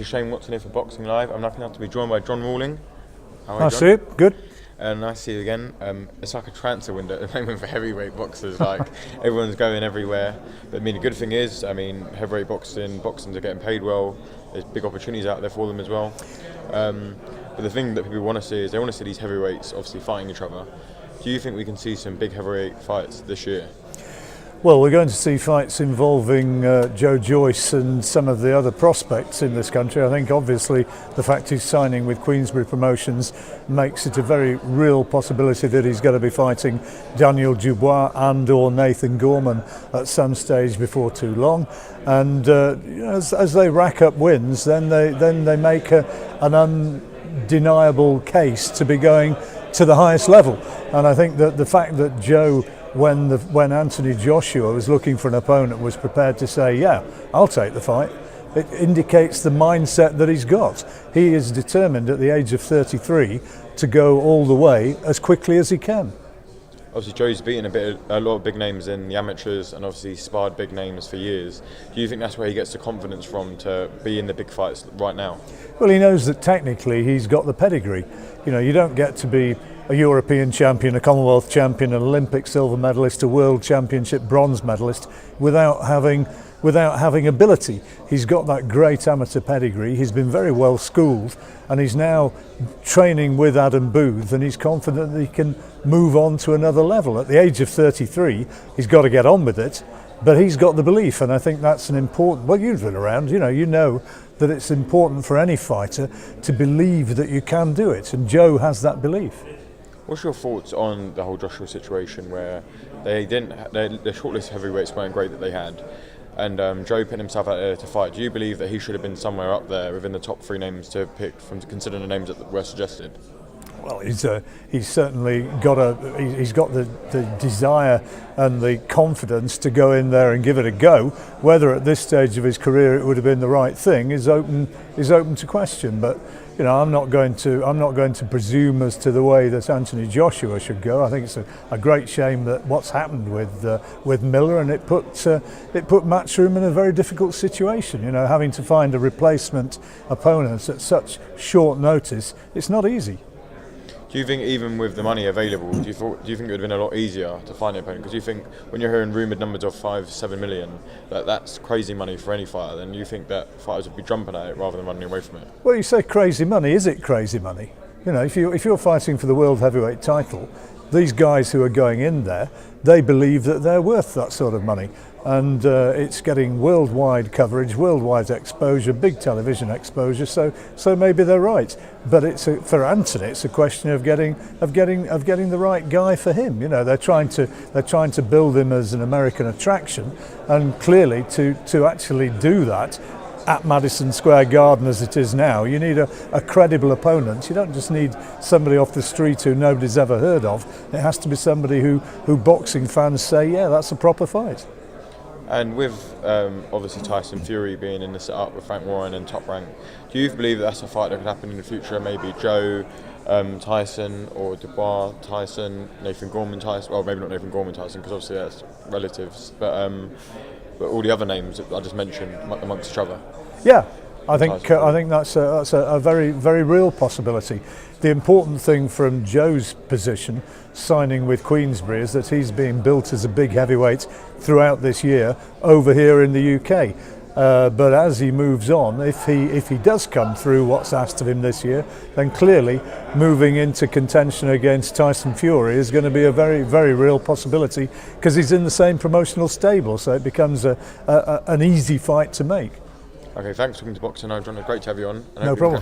obviously Shane Watson here for Boxing Live. I'm lucky enough to be joined by John Rawling. How are you, I John? see it. Good. Nice to see you again. It's like a transfer window at the moment for heavyweight boxers. Like everyone's going everywhere. But I mean, the good thing is, I mean, heavyweight boxers are getting paid well. There's big opportunities out there for them as well. But the thing that people want to see is they want to see these heavyweights obviously fighting each other. Do you think we can see some big heavyweight fights this year? Well, we're going to see fights involving Joe Joyce and some of the other prospects in this country. I think obviously the fact he's signing with Queensberry Promotions makes it a very real possibility that he's going to be fighting Daniel Dubois and or Nathan Gorman at some stage before too long. And as they rack up wins, then they make an undeniable case to be going to the highest level. And I think that the fact that Joe, when Anthony Joshua was looking for an opponent, was prepared to say, yeah, I'll take the fight, it indicates the mindset that he's got. He is determined at the age of 33 to go all the way as quickly as he can. Obviously Joe's beaten a lot of big names in the amateurs and obviously sparred big names for years. Do you think that's where he gets the confidence from to be in the big fights right now? Well, he knows that technically he's got the pedigree. You know, you don't get to be a European champion, a Commonwealth champion, an Olympic silver medalist, a World Championship bronze medalist without having ability. He's got that great amateur pedigree. He's been very well schooled, and he's now training with Adam Booth, and he's confident that he can move on to another level. At the age of 33, he's got to get on with it, but he's got the belief, and I think that's an important. Well, you've been around, you know that it's important for any fighter to believe that you can do it, and Joe has that belief. What's your thoughts on the whole Joshua situation where the shortlist heavyweights weren't great that they had, and Joe put himself out there to fight? Do you believe that he should have been somewhere up there within the top 3 names to pick from, considering the names that were suggested? Well, he's certainly got the desire and the confidence to go in there and give it a go. Whether at this stage of his career it would have been the right thing is open to question. But you know, I'm not going to presume as to the way that Anthony Joshua should go. I think it's a great shame that what's happened with Miller, and it put Matchroom in a very difficult situation. You know, having to find a replacement opponent at such short notice, it's not easy. Do you think even with the money available, do you think it would have been a lot easier to find an opponent? Because you think when you're hearing rumoured numbers of 5-7 million, that's crazy money for any fighter, then you think that fighters would be jumping at it rather than running away from it? Well, you say crazy money. Is it crazy money? You know, if you're fighting for the world heavyweight title, these guys who are going in there, they believe that they're worth that sort of money. And it's getting worldwide coverage, worldwide exposure, big television exposure. So maybe they're right. But for Anthony, it's a question of getting the right guy for him. You know, they're trying to build him as an American attraction, and clearly to actually do that at Madison Square Garden as it is now, you need a credible opponent. You don't just need somebody off the street who nobody's ever heard of. It has to be somebody who boxing fans say, yeah, that's a proper fight. And with obviously Tyson Fury being in the setup with Frank Warren and Top Rank, do you believe that that's a fight that could happen in the future? Maybe Joe Tyson, or Dubois Tyson, Nathan Gorman Tyson. Well, maybe not Nathan Gorman Tyson, because obviously that's relatives. But all the other names that I just mentioned amongst each other. Yeah, I think that's a very, very real possibility. The important thing from Joe's position, signing with Queensberry, is that he's being built as a big heavyweight throughout this year over here in the UK. But as he moves on, if he does come through what's asked of him this year, then clearly moving into contention against Tyson Fury is going to be a very, very real possibility, because he's in the same promotional stable, so it becomes an easy fight to make. Okay, thanks for coming to Boxing Live, John. It's great to have you on. No problem.